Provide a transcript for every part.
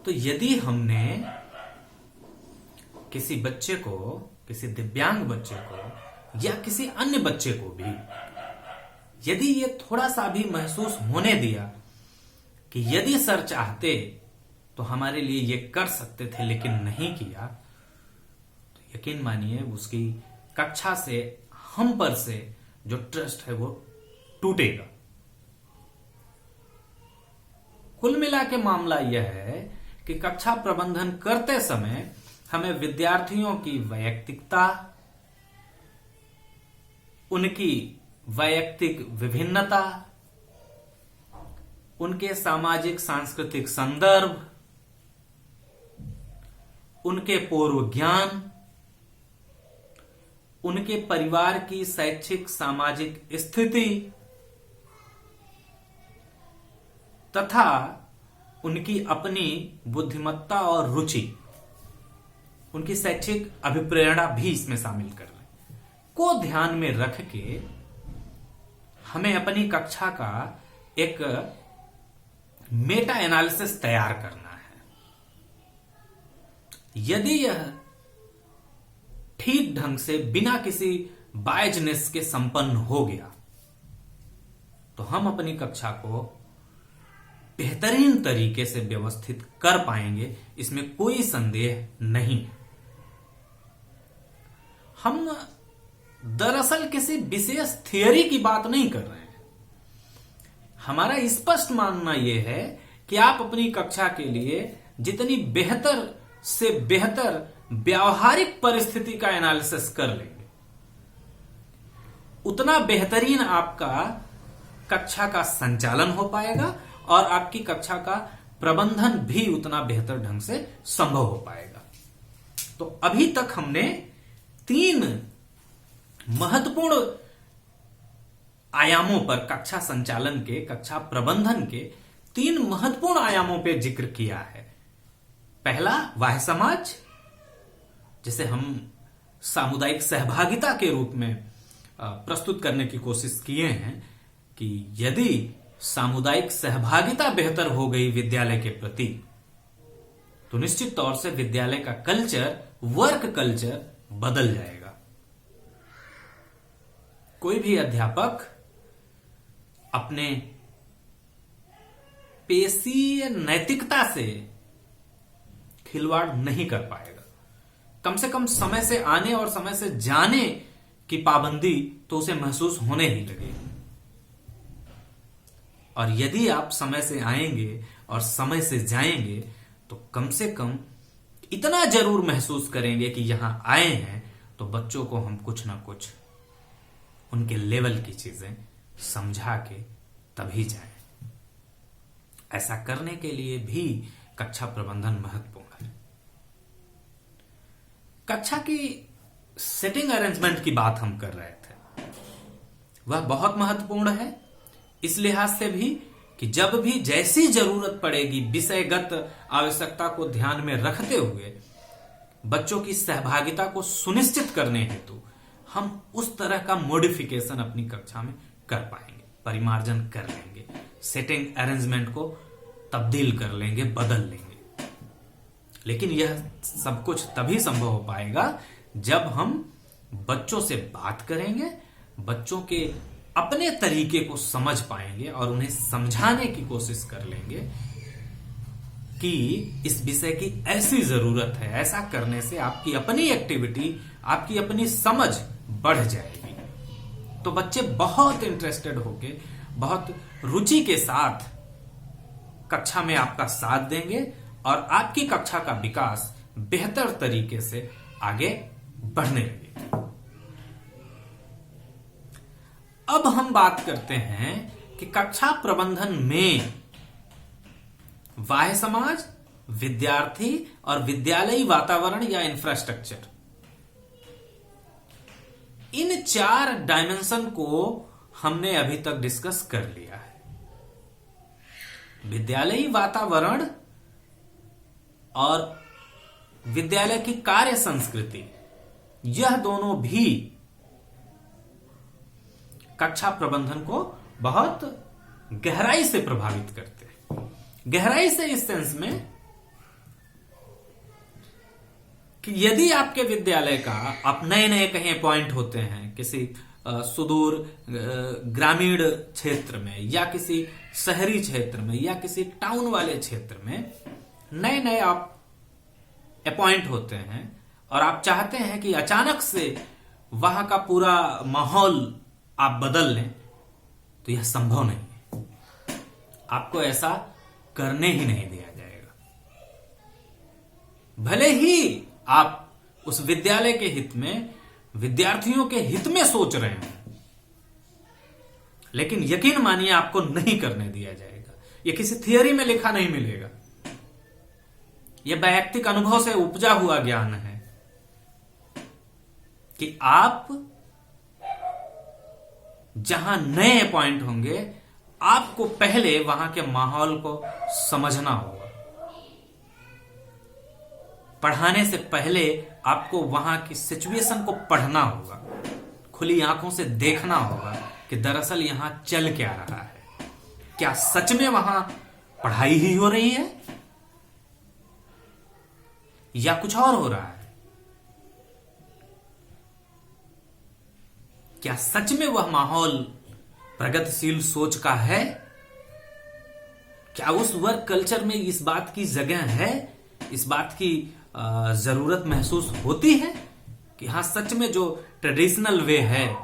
तो यदि हमने किसी बच्चे को, किसी दिव्यांग बच्चे को या किसी अन्य बच्चे को भी यदि ये थोड़ा सा भी महसूस होने दिया कि यदि सर चाहते तो हमारे लिए ये कर सकते थे लेकिन नहीं किया, तो यकीन मानिए उसकी कक्षा से, हम पर से जो ट्रस्ट है वो टूटेगा। कुल मिला के मामला यह है कि कक्षा प्रबंधन करते समय हमें विद्यार्थियों की वैयक्तिकता, उनकी वैयक्तिक विभिन्नता, उनके सामाजिक सांस्कृतिक संदर्भ, उनके पूर्व ज्ञान, उनके परिवार की शैक्षिक सामाजिक स्थिति तथा उनकी अपनी बुद्धिमत्ता और रुचि, उनकी शैक्षिक अभिप्रेरणा भी इसमें शामिल कर लें को ध्यान में रख के हमें अपनी कक्षा का एक मेटा एनालिसिस तैयार करना है। यदि यह ठीक ढंग से बिना किसी बायजनेस के संपन्न हो गया तो हम अपनी कक्षा को बेहतरीन तरीके से व्यवस्थित कर पाएंगे, इसमें कोई संदेह नहीं। हम दरअसल किसी विशेष थियरी की बात नहीं कर रहे हैं। हमारा स्पष्ट मानना यह है कि आप अपनी कक्षा के लिए जितनी बेहतर से बेहतर व्यावहारिक परिस्थिति का एनालिसिस कर लेंगे, उतना बेहतरीन आपका कक्षा का संचालन हो पाएगा और आपकी कक्षा का प्रबंधन भी उतना बेहतर ढंग से संभव हो पाएगा। तो अभी तक हमने 3 महत्वपूर्ण आयामों पर, कक्षा संचालन के, कक्षा प्रबंधन के 3 महत्वपूर्ण आयामों पर जिक्र किया है। पहला, बाह्य समाज, जिसे हम सामुदायिक सहभागिता के रूप में प्रस्तुत करने की कोशिश किए हैं कि यदि सामुदायिक सहभागिता बेहतर हो गई विद्यालय के प्रति तो निश्चित तौर से विद्यालय का कल्चर, वर्क कल्चर बदल जाएगा। कोई भी अध्यापक अपने पेशीय नैतिकता से खिलवाड़ नहीं कर पाएगा। कम से कम समय से आने और समय से जाने की पाबंदी तो उसे महसूस होने ही लगेगी। और यदि आप समय से आएंगे और समय से जाएंगे तो कम से कम इतना जरूर महसूस करेंगे कि यहां आए हैं तो बच्चों को हम कुछ ना कुछ उनके लेवल की चीजें समझा के तभी जाएं। ऐसा करने के लिए भी कक्षा प्रबंधन महत्वपूर्ण है। कक्षा की सेटिंग अरेंजमेंट की बात हम कर रहे थे, वह बहुत महत्वपूर्ण है इस लिहाज से भी कि जब भी जैसी जरूरत पड़ेगी, विषयगत आवश्यकता को ध्यान में रखते हुए बच्चों की सहभागिता को सुनिश्चित करने हेतु हम उस तरह का मॉडिफिकेशन अपनी कक्षा में कर पाएंगे, परिमार्जन कर लेंगे, सेटिंग अरेंजमेंट को तब्दील कर लेंगे, बदल लेंगे। लेकिन यह सब कुछ तभी संभव हो पाएगा जब हम बच्चों से बात करेंगे, बच्चों के अपने तरीके को समझ पाएंगे और उन्हें समझाने की कोशिश कर लेंगे कि इस विषय की ऐसी जरूरत है, ऐसा करने से आपकी अपनी एक्टिविटी, आपकी अपनी समझ बढ़ जाएगी। तो बच्चे बहुत इंटरेस्टेड होके, बहुत रुचि के साथ कक्षा में आपका साथ देंगे और आपकी कक्षा का विकास बेहतर तरीके से आगे बढ़ने लगेगा। अब हम बात करते हैं कि कक्षा प्रबंधन में बाह्य समाज, विद्यार्थी और विद्यालयी वातावरण या इंफ्रास्ट्रक्चर, इन 4 डायमेंशन को हमने अभी तक डिस्कस कर लिया है। विद्यालयी वातावरण और विद्यालय की कार्य संस्कृति, यह दोनों भी कक्षा प्रबंधन को बहुत गहराई से प्रभावित करते हैं। गहराई से इस सेंस में कि यदि आपके विद्यालय का आप नए नए कहीं पॉइंट होते हैं किसी सुदूर ग्रामीण क्षेत्र में या किसी शहरी क्षेत्र में या किसी टाउन वाले क्षेत्र में नए नए आप अपॉइंट होते हैं और आप चाहते हैं कि अचानक से वहां का पूरा माहौल आप बदल लें, तो यह संभव नहीं है। आपको ऐसा करने ही नहीं दिया जाएगा। भले ही आप उस विद्यालय के हित में, विद्यार्थियों के हित में सोच रहे हैं, लेकिन यकीन मानिए आपको नहीं करने दिया जाएगा। यह किसी थियरी में लिखा नहीं मिलेगा। यह वैयक्तिक अनुभव से उपजा हुआ ज्ञान है कि आप जहां नए पॉइंट होंगे, आपको पहले वहां के माहौल को समझना होगा। पढ़ाने से पहले आपको वहां की सिचुएशन को पढ़ना होगा, खुली आंखों से देखना होगा कि दरअसल यहां चल क्या रहा है। क्या सच में वहां पढ़ाई ही हो रही है या कुछ और हो रहा है? क्या सच में वह माहौल प्रगतिशील सोच का है? क्या उस वर्क कल्चर में इस बात की जगह है, इस बात की जरूरत महसूस होती है कि हाँ, सच में जो ट्रेडिशनल वे है,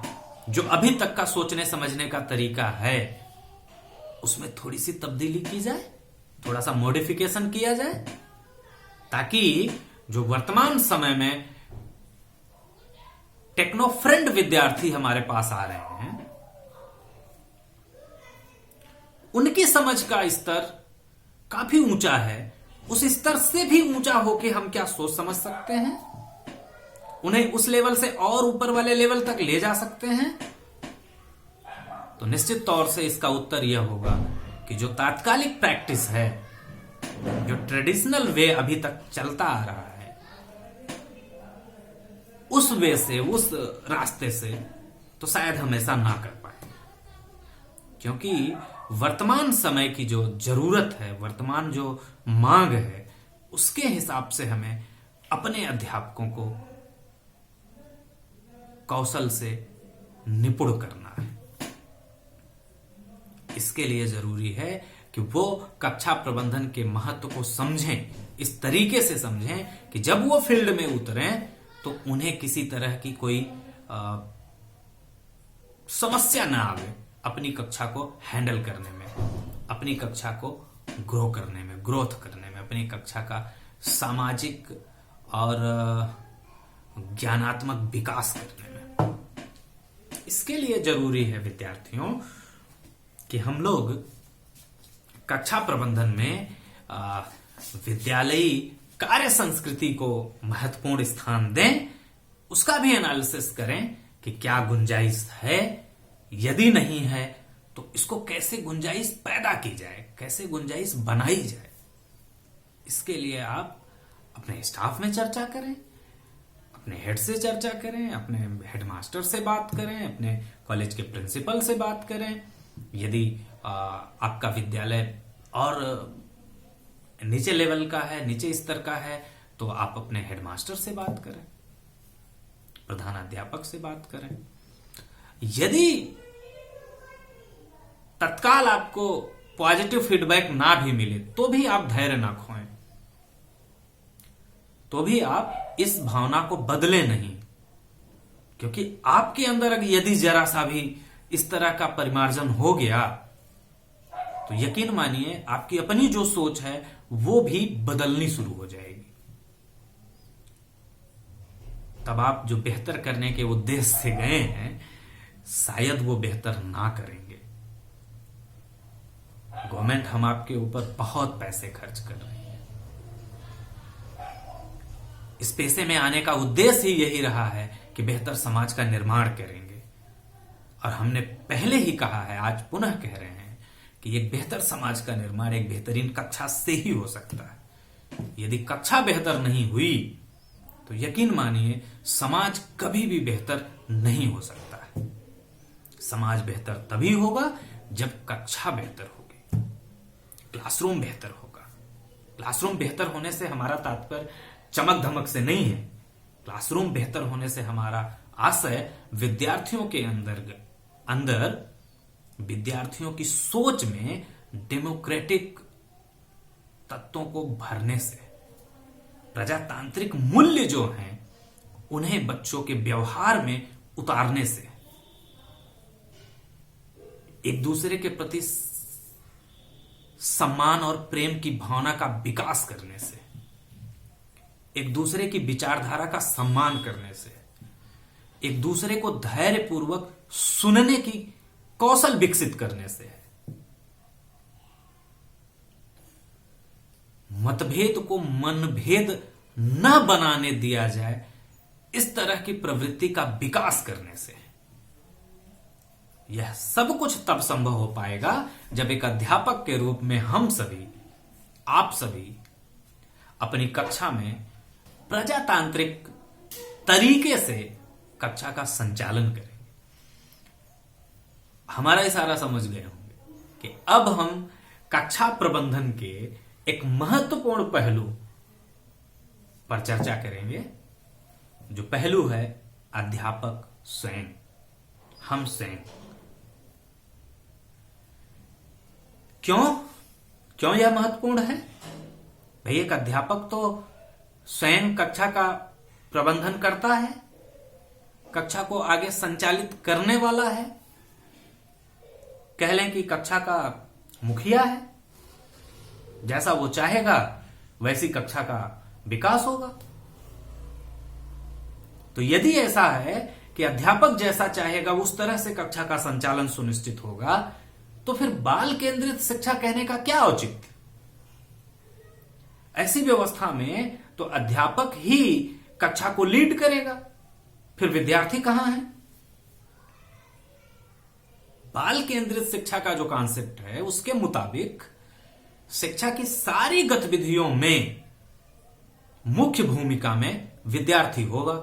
जो अभी तक का सोचने समझने का तरीका है, उसमें थोड़ी सी तब्दीली की जाए, थोड़ा सा मॉडिफिकेशन किया जाए, ताकि जो वर्तमान समय में टेक्नो फ्रेंड विद्यार्थी हमारे पास आ रहे हैं, उनकी समझ का स्तर काफी ऊंचा है। उस स्तर से भी ऊंचा होके हम क्या सोच समझ सकते हैं, उन्हें उस लेवल से और ऊपर वाले लेवल तक ले जा सकते हैं। तो निश्चित तौर से इसका उत्तर यह होगा कि जो तात्कालिक प्रैक्टिस है, जो ट्रेडिशनल वे अभी तक चलता आ रहा है, उस वे से, उस रास्ते से तो शायद हमेशा ना कर पाए। क्योंकि वर्तमान समय की जो जरूरत है, वर्तमान जो मांग है, उसके हिसाब से हमें अपने अध्यापकों को कौशल से निपुण करना है। इसके लिए जरूरी है कि वो कक्षा प्रबंधन के महत्व को समझें, इस तरीके से समझें कि जब वो फील्ड में उतरें तो उन्हें किसी तरह की कोई समस्या ना आवे अपनी कक्षा को हैंडल करने में, अपनी कक्षा को ग्रो करने में, ग्रोथ करने में, अपनी कक्षा का सामाजिक और ज्ञानात्मक विकास करने में। इसके लिए जरूरी है विद्यार्थियों कि हम लोग कक्षा प्रबंधन में विद्यालयी कार्य संस्कृति को महत्वपूर्ण स्थान दें, उसका भी एनालिसिस करें कि क्या गुंजाइश है, यदि नहीं है तो इसको कैसे गुंजाइश पैदा की जाए, कैसे गुंजाइश बनाई जाए। इसके लिए आप अपने स्टाफ में चर्चा करें, अपने हेड से चर्चा करें, अपने हेडमास्टर से बात करें, अपने कॉलेज के प्रिंसिपल से बात करें। यदि आपका विद्यालय और नीचे लेवल का है, नीचे स्तर का है, तो आप अपने हेडमास्टर से बात करें, प्रधानाध्यापक से बात करें। यदि तत्काल आपको पॉजिटिव फीडबैक ना भी मिले तो भी आप धैर्य ना खोएं, तो भी आप इस भावना को बदले नहीं। क्योंकि आपके अंदर यदि जरा सा भी इस तरह का परिमार्जन हो गया तो यकीन मानिए आपकी अपनी जो सोच है वो भी बदलनी शुरू हो जाएगी। तब आप जो बेहतर करने के उद्देश्य से गए हैं, शायद वो बेहतर ना करेंगे। गवर्नमेंट हम आपके ऊपर बहुत पैसे खर्च कर रही है। इस पैसे में आने का उद्देश्य ही यही रहा है कि बेहतर समाज का निर्माण करेंगे। और हमने पहले ही कहा है, आज पुनः कह रहे हैं कि एक बेहतर समाज का निर्माण एक बेहतरीन कक्षा से ही हो सकता है। यदि कक्षा बेहतर नहीं हुई तो यकीन मानिए समाज कभी भी बेहतर नहीं हो सकता है। समाज बेहतर तभी होगा जब कक्षा बेहतर होगी, क्लासरूम बेहतर होगा। क्लासरूम बेहतर होने से हमारा तात्पर्य चमक धमक से नहीं है, क्लासरूम बेहतर होने से हमारा आशय विद्यार्थियों के अंदर विद्यार्थियों की सोच में डेमोक्रेटिक तत्वों को भरने से, प्रजातांत्रिक मूल्य जो हैं उन्हें बच्चों के व्यवहार में उतारने से, एक दूसरे के प्रति सम्मान और प्रेम की भावना का विकास करने से, एक दूसरे की विचारधारा का सम्मान करने से, एक दूसरे को धैर्यपूर्वक सुनने की कौशल विकसित करने से, मतभेद को मनभेद न बनाने दिया जाए, इस तरह की प्रवृत्ति का विकास करने से। यह सब कुछ तब संभव हो पाएगा जब एक अध्यापक के रूप में हम सभी, आप सभी अपनी कक्षा में प्रजातांत्रिक तरीके से कक्षा का संचालन करेंगे। हमारा इशारा समझ गए होंगे कि अब हम कक्षा प्रबंधन के एक महत्वपूर्ण पहलू पर चर्चा करेंगे, जो पहलू है अध्यापक स्वयं, हम स्वयं। क्यों यह महत्वपूर्ण है? भाई, एक अध्यापक तो स्वयं कक्षा का प्रबंधन करता है, कक्षा को आगे संचालित करने वाला है, कह लें कि कक्षा का मुखिया है। जैसा वो चाहेगा वैसी कक्षा का विकास होगा। तो यदि ऐसा है कि अध्यापक जैसा चाहेगा उस तरह से कक्षा का संचालन सुनिश्चित होगा, तो फिर बाल केंद्रित शिक्षा कहने का क्या औचित्य? ऐसी व्यवस्था में तो अध्यापक ही कक्षा को लीड करेगा, फिर विद्यार्थी कहां है? बाल केंद्रित शिक्षा का जो कॉन्सेप्ट है उसके मुताबिक शिक्षा की सारी गतिविधियों में मुख्य भूमिका में विद्यार्थी होगा,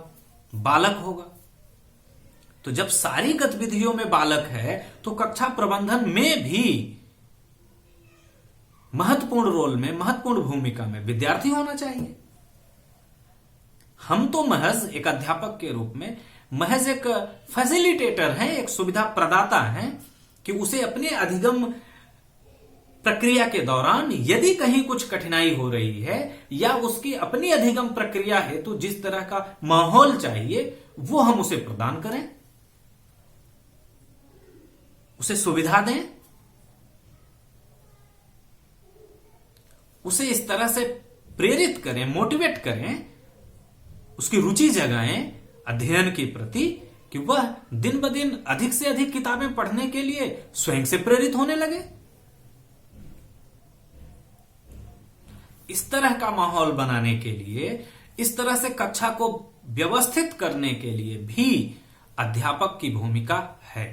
बालक होगा। तो जब सारी गतिविधियों में बालक है तो कक्षा प्रबंधन में भी महत्वपूर्ण रोल में, महत्वपूर्ण भूमिका में विद्यार्थी होना चाहिए। हम तो महज एक अध्यापक के रूप में महज एक फैसिलिटेटर हैं, एक सुविधा प्रदाता हैं कि उसे अपने अधिगम प्रक्रिया के दौरान यदि कहीं कुछ कठिनाई हो रही है या उसकी अपनी अधिगम प्रक्रिया है तो जिस तरह का माहौल चाहिए वो हम उसे प्रदान करें, उसे सुविधा दें, उसे इस तरह से प्रेरित करें, मोटिवेट करें, उसकी रुचि जगाएं अध्ययन के प्रति कि वह दिन ब दिन अधिक से अधिक किताबें पढ़ने के लिए स्वयं से प्रेरित होने लगे। इस तरह का माहौल बनाने के लिए, इस तरह से कक्षा को व्यवस्थित करने के लिए भी अध्यापक की भूमिका है।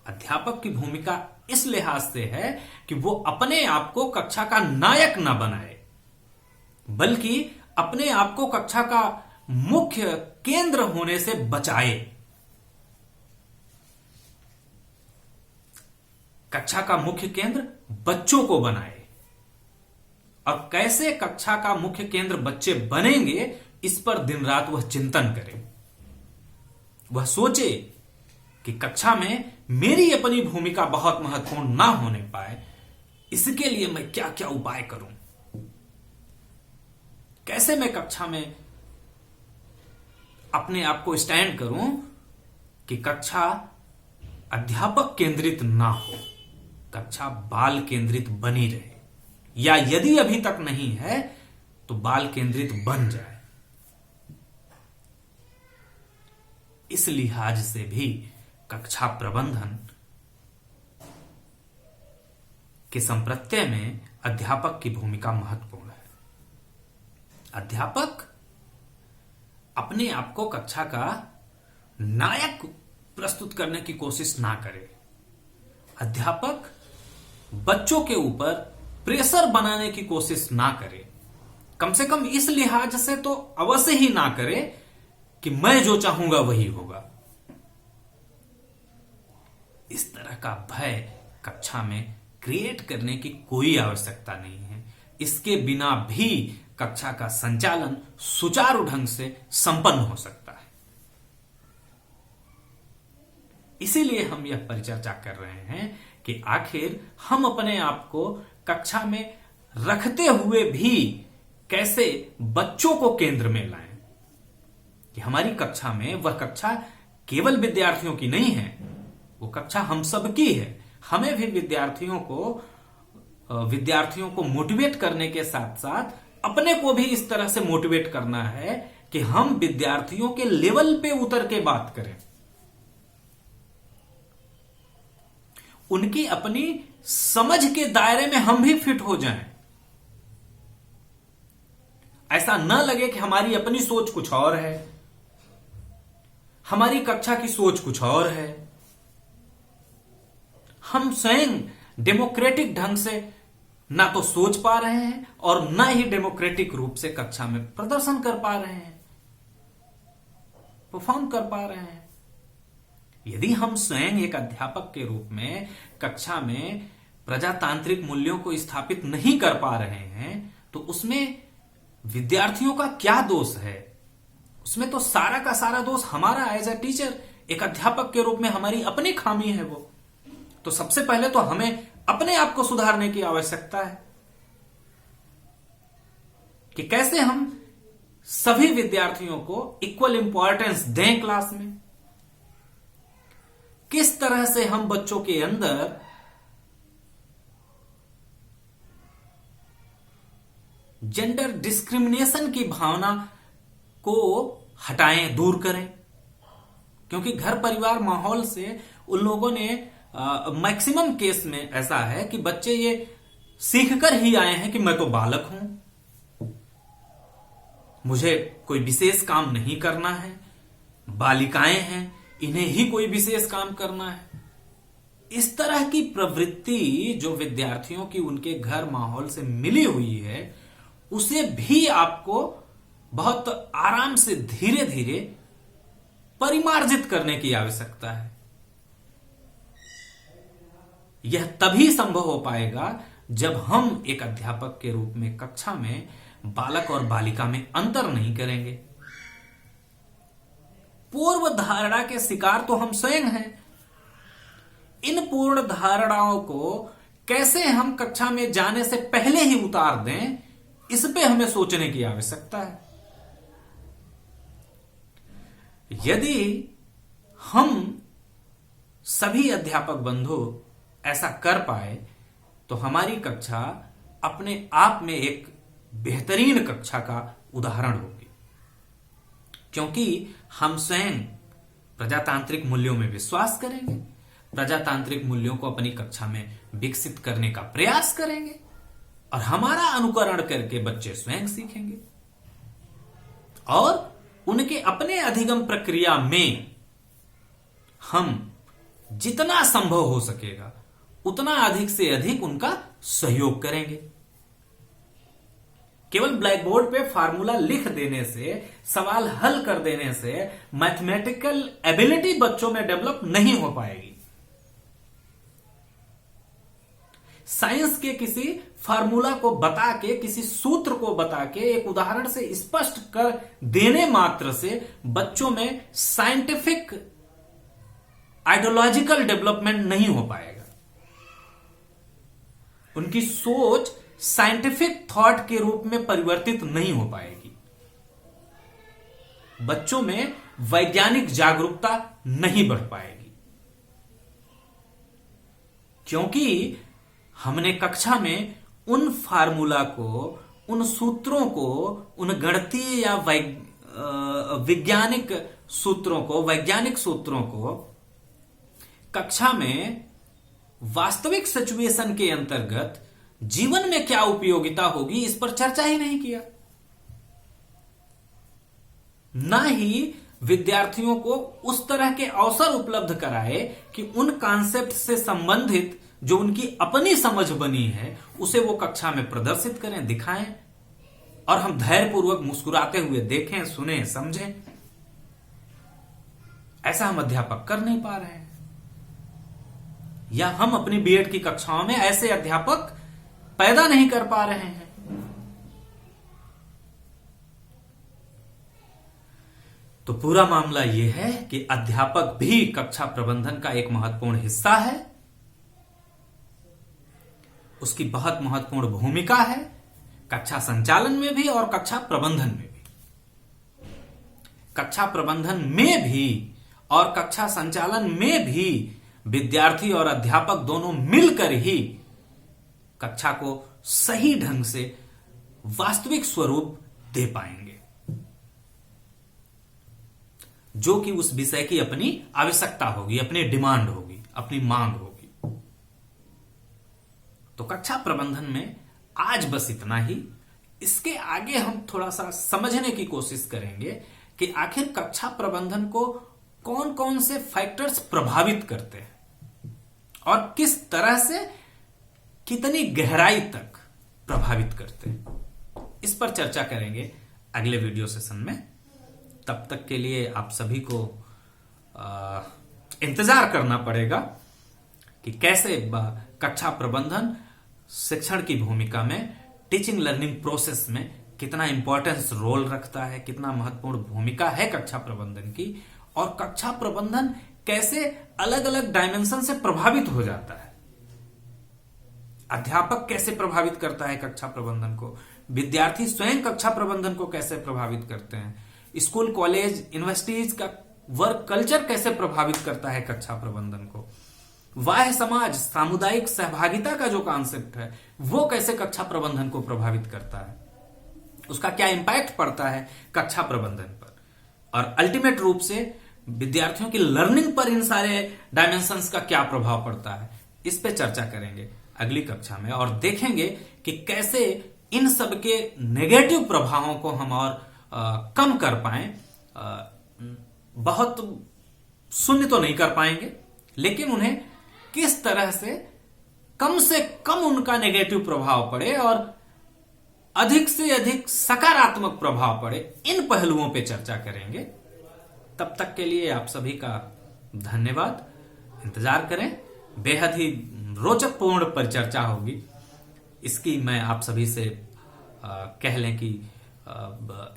अध्यापक की भूमिका इस लिहाज से है कि वो अपने आप को कक्षा का नायक ना बनाए, बल्कि अपने आप को कक्षा का मुख्य केंद्र होने से बचाए। कक्षा का मुख्य केंद्र बच्चों को बनाए। और कैसे कक्षा का मुख्य केंद्र बच्चे बनेंगे, इस पर दिन रात वह चिंतन करे। वह सोचे कि कक्षा में मेरी अपनी भूमिका बहुत महत्वपूर्ण ना होने पाए, इसके लिए मैं क्या क्या उपाय करूं, कैसे मैं कक्षा में अपने आप को स्टैंड करूं कि कक्षा अध्यापक केंद्रित ना हो, कक्षा बाल केंद्रित बनी रहे, या यदि अभी तक नहीं है तो बाल केंद्रित बन जाए। इस लिहाज से भी कक्षा प्रबंधन के संप्रत्यय में अध्यापक की भूमिका महत्वपूर्ण है। अध्यापक अपने आप को कक्षा का नायक प्रस्तुत करने की कोशिश ना करे। अध्यापक बच्चों के ऊपर प्रेशर बनाने की कोशिश ना करे। कम से कम इस लिहाज से तो अवश्य ही ना करे कि मैं जो चाहूंगा वही होगा। इस तरह का भय कक्षा में क्रिएट करने की कोई आवश्यकता नहीं है। इसके बिना भी कक्षा का संचालन सुचारू ढंग से संपन्न हो सकता है। इसीलिए हम यह परिचर्चा कर रहे हैं कि आखिर हम अपने आप को कक्षा में रखते हुए भी कैसे बच्चों को केंद्र में लाएं, कि हमारी कक्षा में वह कक्षा केवल विद्यार्थियों की नहीं है, वो कक्षा हम सब की है। हमें भी विद्यार्थियों को मोटिवेट करने के साथ साथ अपने को भी इस तरह से मोटिवेट करना है कि हम विद्यार्थियों के लेवल पे उतर के बात करें, उनकी अपनी समझ के दायरे में हम भी फिट हो जाएं। ऐसा न लगे कि हमारी अपनी सोच कुछ और है, हमारी कक्षा की सोच कुछ और है। हम स्वयं डेमोक्रेटिक ढंग से ना तो सोच पा रहे हैं और ना ही डेमोक्रेटिक रूप से कक्षा में प्रदर्शन कर पा रहे हैं, परफॉर्म कर पा रहे हैं। यदि हम स्वयं एक अध्यापक के रूप में कक्षा में प्रजातांत्रिक मूल्यों को स्थापित नहीं कर पा रहे हैं, तो उसमें विद्यार्थियों का क्या दोष है? उसमें तो सारा का सारा दोष हमारा एज ए टीचर, एक अध्यापक के रूप में हमारी अपनी खामी है वो। तो सबसे पहले तो हमें अपने आप को सुधारने की आवश्यकता है कि कैसे हम सभी विद्यार्थियों को इक्वल इंपॉर्टेंस दें क्लास में, किस तरह से हम बच्चों के अंदर जेंडर डिस्क्रिमिनेशन की भावना को हटाएं, दूर करें। क्योंकि घर परिवार माहौल से उन लोगों ने मैक्सिमम केस में ऐसा है कि बच्चे ये सीखकर ही आए हैं कि मैं तो बालक हूं, मुझे कोई विशेष काम नहीं करना है, बालिकाएं हैं इन्हें ही कोई विशेष काम करना है। इस तरह की प्रवृत्ति जो विद्यार्थियों की उनके घर माहौल से मिली हुई है, उसे भी आपको बहुत आराम से धीरे धीरे परिमार्जित करने की आवश्यकता है। यह तभी संभव हो पाएगा जब हम एक अध्यापक के रूप में कक्षा में बालक और बालिका में अंतर नहीं करेंगे। पूर्व धारणा के शिकार तो हम स्वयं हैं। इन पूर्ण धारणाओं को कैसे हम कक्षा में जाने से पहले ही उतार दें, इस पे हमें सोचने की आवश्यकता है। यदि हम सभी अध्यापक बंधु ऐसा कर पाए तो हमारी कक्षा अपने आप में एक बेहतरीन कक्षा का उदाहरण होगी, क्योंकि हम स्वयं प्रजातांत्रिक मूल्यों में विश्वास करेंगे, प्रजातांत्रिक मूल्यों को अपनी कक्षा में विकसित करने का प्रयास करेंगे और हमारा अनुकरण करके बच्चे स्वयं सीखेंगे और उनके अपने अधिगम प्रक्रिया में हम जितना संभव हो सकेगा उतना अधिक से अधिक उनका सहयोग करेंगे। केवल ब्लैक बोर्ड पे फार्मूला लिख देने से, सवाल हल कर देने से मैथमेटिकल एबिलिटी बच्चों में डेवलप नहीं हो पाएगी। साइंस के किसी फार्मूला को बता के, किसी सूत्र को बता के, एक उदाहरण से स्पष्ट कर देने मात्र से बच्चों में साइंटिफिक आइडियोलॉजिकल डेवलपमेंट नहीं हो पाएगा। उनकी सोच साइंटिफिक थॉट के रूप में परिवर्तित नहीं हो पाएगी। बच्चों में वैज्ञानिक जागरूकता नहीं बढ़ पाएगी, क्योंकि हमने कक्षा में उन फार्मूला को, उन सूत्रों को, उन गणितीय या वैज्ञानिक सूत्रों को कक्षा में वास्तविक सिचुएशन के अंतर्गत जीवन में क्या उपयोगिता होगी, इस पर चर्चा ही नहीं किया। ना ही विद्यार्थियों को उस तरह के अवसर उपलब्ध कराए कि उन कॉन्सेप्ट से संबंधित जो उनकी अपनी समझ बनी है उसे वो कक्षा में प्रदर्शित करें, दिखाएं और हम धैर्यपूर्वक मुस्कुराते हुए देखें, सुने, समझें। ऐसा हम अध्यापक कर नहीं पा रहे हैं, या हम अपनी बीएड की कक्षाओं में ऐसे अध्यापक पैदा नहीं कर पा रहे हैं। तो पूरा मामला यह है कि अध्यापक भी कक्षा प्रबंधन का एक महत्वपूर्ण हिस्सा है, उसकी बहुत महत्वपूर्ण भूमिका है कक्षा संचालन में भी और कक्षा प्रबंधन में भी। कक्षा प्रबंधन में भी और कक्षा संचालन में भी विद्यार्थी और अध्यापक दोनों मिलकर ही कक्षा को सही ढंग से वास्तविक स्वरूप दे पाएंगे, जो कि उस विषय की अपनी आवश्यकता होगी, अपनी डिमांड होगी, अपनी मांग होगी। तो कक्षा प्रबंधन में आज बस इतना ही। इसके आगे हम थोड़ा सा समझने की कोशिश करेंगे कि आखिर कक्षा प्रबंधन को कौन कौन से फैक्टर्स प्रभावित करते हैं और किस तरह से कितनी गहराई तक प्रभावित करते हैं। इस पर चर्चा करेंगे अगले वीडियो सेशन में। तब तक के लिए आप सभी को इंतजार करना पड़ेगा कि कैसे कक्षा प्रबंधन शिक्षण की भूमिका में, टीचिंग लर्निंग प्रोसेस में कितना इंपॉर्टेंस रोल रखता है, कितना महत्वपूर्ण भूमिका है कक्षा प्रबंधन की, और कक्षा प्रबंधन कैसे अलग अलग डायमेंशन से प्रभावित हो जाता है। अध्यापक कैसे प्रभावित करता है कक्षा प्रबंधन को, विद्यार्थी स्वयं कक्षा प्रबंधन को कैसे प्रभावित करते हैं, स्कूल कॉलेज यूनिवर्सिटीज का वर्क कल्चर कैसे प्रभावित करता है कक्षा प्रबंधन को, बाह्य समाज सामुदायिक सहभागिता का जो कॉन्सेप्ट है वो कैसे कक्षा प्रबंधन को प्रभावित करता है, उसका क्या इंपैक्ट पड़ता है कक्षा प्रबंधन पर, और अल्टीमेट रूप से विद्यार्थियों की लर्निंग पर इन सारे डायमेंशंस का क्या प्रभाव पड़ता है। इस पे चर्चा करेंगे अगली कक्षा में और देखेंगे कि कैसे इन सब के नेगेटिव प्रभावों को हम और कम कर पाए। बहुत शून्य तो नहीं कर पाएंगे, लेकिन उन्हें किस तरह से कम उनका नेगेटिव प्रभाव पड़े और अधिक से अधिक सकारात्मक प्रभाव पड़े, इन पहलुओं पे चर्चा करेंगे। तब तक के लिए आप सभी का धन्यवाद। इंतजार करें, बेहद ही रोचक पूर्ण परिचर्चा होगी। इसकी मैं आप सभी से कह लें कि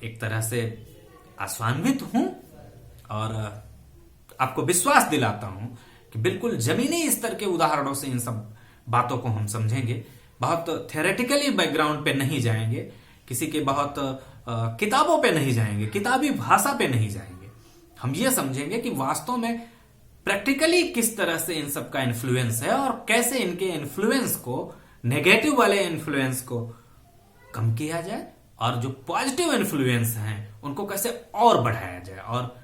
एक तरह से आश्वान्वित हूं और आपको विश्वास दिलाता हूं कि बिल्कुल जमीनी स्तर के उदाहरणों से इन सब बातों को हम समझेंगे। बहुत थियोरेटिकली बैकग्राउंड पे नहीं जाएंगे, किसी के बहुत किताबों पे नहीं जाएंगे, किताबी भाषा पे नहीं जाएंगे। हम ये समझेंगे कि वास्तव में प्रैक्टिकली किस तरह से इन सब का इन्फ्लुएंस है और कैसे इनके इन्फ्लुएंस को, नेगेटिव वाले इन्फ्लुएंस को कम किया जाए और जो पॉजिटिव इन्फ्लुएंस हैं उनको कैसे और बढ़ाया जाए और